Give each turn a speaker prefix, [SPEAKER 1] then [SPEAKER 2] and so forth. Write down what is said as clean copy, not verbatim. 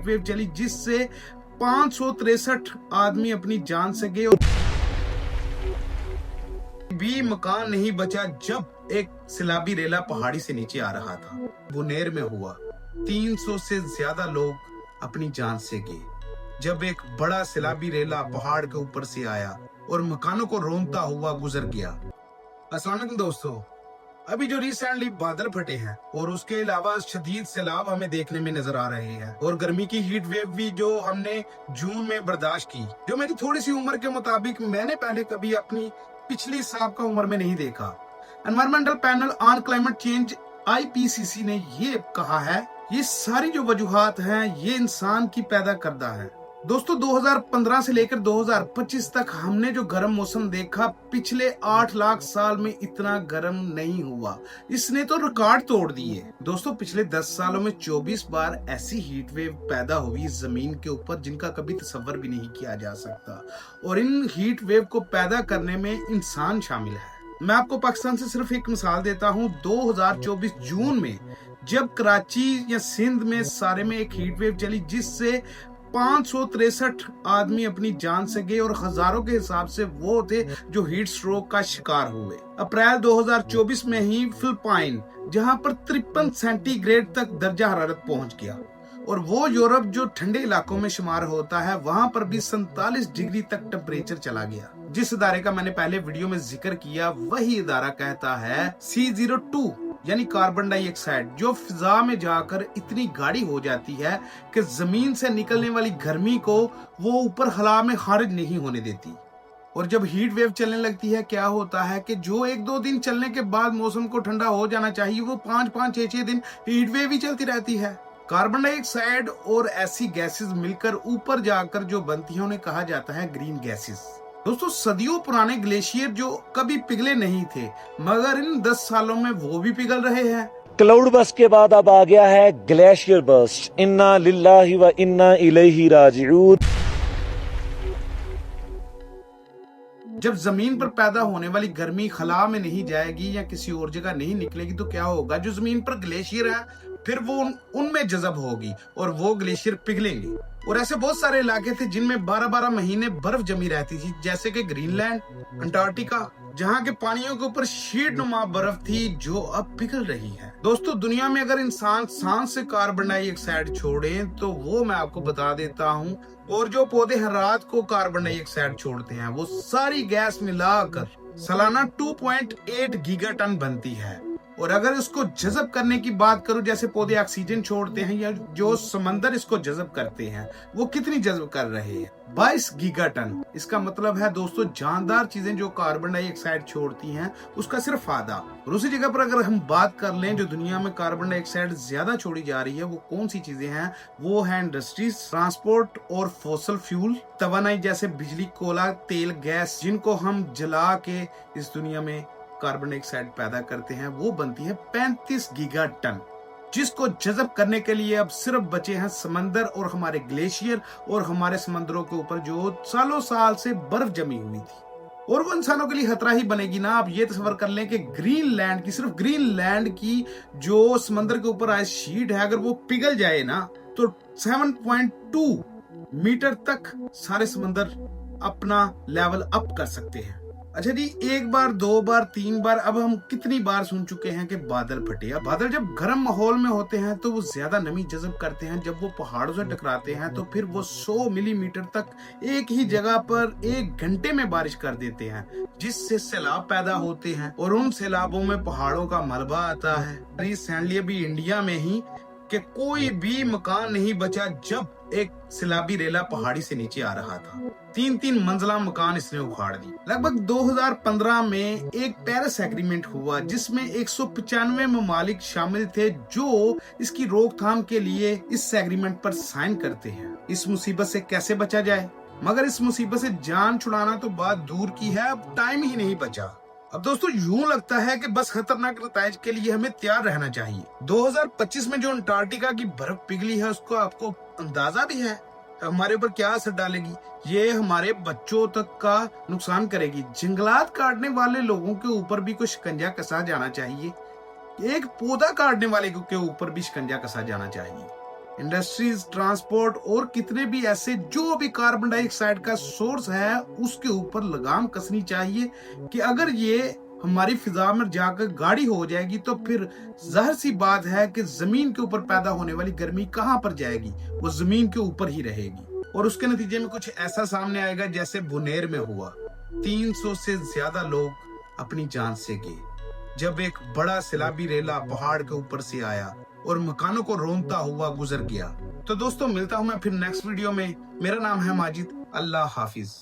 [SPEAKER 1] Wave चली जिससे 563 आदमी अपनी जान से गए। भी मकान नहीं बचा जब एक सैलाबी रेला पहाड़ी से नीचे आ रहा था। बुनेर में हुआ 300 से ज्यादा लोग अपनी जान से गए जब एक बड़ा सैलाबी रेला पहाड़ के ऊपर से आया और मकानों को रोंदता हुआ गुजर गया। अस्सलाम वालेकुम दोस्तों, अभी जो रिसेंटली बादल फटे हैं और उसके अलावा शदीद सैलाब हमें देखने में नजर आ रहे हैं और गर्मी की हीट वेव भी जो हमने जून में बर्दाश्त की, जो मेरी थोड़ी सी उम्र के मुताबिक मैंने पहले कभी अपनी पिछली साबिका उम्र में नहीं देखा। Environmental panel on climate change IPCC ने ये कहा है, ये सारी जो वजूहात हैं ये इंसान की पैदा करदा है। दोस्तों 2015 से लेकर 2025 तक हमने जो गर्म मौसम देखा, पिछले 8 लाख साल में इतना गर्म नहीं हुआ। इसने तो रिकॉर्ड तोड़ दिए। दोस्तों पिछले 10 सालों में 24 बार ऐसी हीट वेव पैदा हुई जमीन के ऊपर जिनका कभी तसव्वुर भी नहीं किया जा सकता, और इन हीट वेव को पैदा करने में इंसान शामिल है। मैं आपको पाकिस्तान से सिर्फ एक मिसाल देता हूँ। 2024 जून में जब कराची या सिंध में सारे में एक हीट वेव चली जिससे 563 आदमी अपनी जान से गए और हजारों के हिसाब से वो थे जो हीट स्ट्रोक का शिकार हुए। अप्रैल 2024 में ही फिलिपाइन, जहां पर 53 सेंटीग्रेड तक दर्जा हरारत पहुंच गया, और वो यूरोप जो ठंडे इलाकों में शुमार होता है वहां पर भी 47 डिग्री तक टेम्परेचर चला गया। जिस इदारे का मैंने पहले वीडियो में जिक्र किया वही इदारा कहता है C02 यानी कार्बन डाइऑक्साइड, जो फिजा में जाकर इतनी गाढ़ी हो जाती है कि जमीन से निकलने वाली गर्मी को वो ऊपर हवा में खारिज नहीं होने देती। और जब हीट वेव चलने लगती है क्या होता है कि जो 1-2 दिन चलने के बाद मौसम को ठंडा हो जाना चाहिए, वो 5-5, 6-6 दिन हीट वेव ही चलती रहती है। कार्बन डाइऑक्साइड और ऐसी गैसेस मिलकर ऊपर जाकर जो बनती है उन्हें कहा जाता है ग्रीन गैसेस। दोस्तों सदियों पुराने ग्लेशियर जो कभी पिघले नहीं थे, मगर इन 10 सालों में वो भी पिघल रहे हैं।
[SPEAKER 2] क्लाउड बस्ट के बाद अब आ गया है ग्लेशियर बस्ट। इन्ना लिल्लाहि व इन्ना इलैहि राजिऊन।
[SPEAKER 1] जब जमीन पर पैदा होने वाली गर्मी खला में नहीं जाएगी या किसी और जगह नहीं निकलेगी तो क्या होगा? जो जमीन पर ग्लेशियर है फिर वो उनमें जज़ब होगी और वो ग्लेशियर पिघलेंगे। और ऐसे बहुत सारे इलाके थे जिनमें 12-12 महीने बर्फ जमी रहती थी, जैसे कि ग्रीनलैंड, अंटार्कटिका, जहाँ के पानियों के ऊपर शीट नुमा बर्फ थी जो अब पिघल रही है। दोस्तों दुनिया में अगर इंसान सांस से कार्बन डाइऑक्साइड छोड़े तो वो मैं आपको बता देता हूँ, और जो पौधे हर रात को कार्बन डाइऑक्साइड छोड़ते हैं वो सारी गैस मिलाकर सालाना 2.8 गीगाटन बनती है। और अगर इसको जज़ब करने की बात करूं, जैसे पौधे ऑक्सीजन छोड़ते हैं या जो समंदर इसको जज़ब करते हैं, वो कितनी जज़ब कर रहे हैं? 22 गीगाटन। इसका मतलब है दोस्तों जानदार चीजें जो कार्बन डाइऑक्साइड छोड़ती हैं उसका सिर्फ आधा। और उसी जगह पर अगर हम बात कर लें जो दुनिया में कार्बन डाइऑक्साइड ज्यादा छोड़ी जा रही है वो कौन सी चीजें हैं? वो है इंडस्ट्रीज, ट्रांसपोर्ट और फॉसिल फ्यूल, तवानाई जैसे बिजली, कोयला, तेल, गैस, जिनको हम जला के इस दुनिया में कार्बन डाइऑक्साइड पैदा करते हैं, वो बनती है 35 गीगाटन, जिसको जज़ब करने के लिए अब सिर्फ बचे हैं समंदर और हमारे ग्लेशियर और हमारे समंदरों के ऊपर जो सालों साल से बर्फ जमी हुई थी। और वो इंसानों के लिए खतरा ही बनेगी ना। आप ये तस्वर कर लें कि ग्रीनलैंड की, सिर्फ ग्रीनलैंड की जो समंदर के ऊपर आइस शीट है, अगर वो पिघल जाए ना तो 7.2 मीटर तक सारे समंदर अपना लेवल अप कर सकते हैं। अच्छा जी, 1 बार, 2 बार, 3 बार, अब हम कितनी बार सुन चुके हैं कि बादल फटे। अब बादल जब गर्म माहौल में होते हैं तो वो ज्यादा नमी जज़ब करते हैं। जब वो पहाड़ों से टकराते हैं तो फिर वो 100 मिलीमीटर तक एक ही जगह पर 1 घंटे में बारिश कर देते हैं, जिससे सैलाब पैदा होते हैं और उन सैलाबों में पहाड़ों का मलबा आता है। रिसेंटली अभी इंडिया में ही कि कोई भी मकान नहीं बचा जब एक सैलाबी रेला पहाड़ी से नीचे आ रहा था। 3-3 मंजिला मकान इसने उखाड़ दी। लगभग 2015 में एक पेरिस एग्रीमेंट हुआ जिसमें 195 ममालिक शामिल थे जो इसकी रोकथाम के लिए इस एग्रीमेंट पर साइन करते हैं। इस मुसीबत से कैसे बचा जाए? मगर इस मुसीबत से जान छुड़ाना तो बात दूर की है, अब टाइम ही नहीं बचा। अब दोस्तों यूं लगता है कि बस खतरनाक नताइज के लिए हमें तैयार रहना चाहिए। 2025 में जो अंटार्कटिका की बर्फ पिघली है उसको आपको अंदाजा भी है हमारे ऊपर क्या असर डालेगी? ये हमारे बच्चों तक का नुकसान करेगी। जंगलात काटने वाले लोगों के ऊपर भी कुछ शिकंजा कसा जाना चाहिए। एक पौधा काटने वाले के ऊपर भी शिकंजा कसा जाना चाहिए। इंडस्ट्रीज, ट्रांसपोर्ट और कितने भी ऐसे जो भी कार्बन डाइऑक्साइड का सोर्स है उसके ऊपर लगाम कसनी चाहिए कि अगर ये हमारी फिजा में जाकर गाड़ी हो जाएगी तो फिर जाहिर सी बात है कि जमीन के ऊपर पैदा होने वाली गर्मी कहाँ पर जाएगी, वो जमीन के ऊपर ही रहेगी और उसके नतीजे में कुछ ऐसा सामने आएगा जैसे बुनेर में हुआ। 300 से ज्यादा लोग अपनी जान से गए जब एक बड़ा सैलाबी रेला पहाड़ के ऊपर से आया और मकानों को रोंदता हुआ गुजर गया। तो दोस्तों मिलता हूं मैं फिर नेक्स्ट वीडियो में। मेरा नाम है माजिद। अल्लाह हाफिज।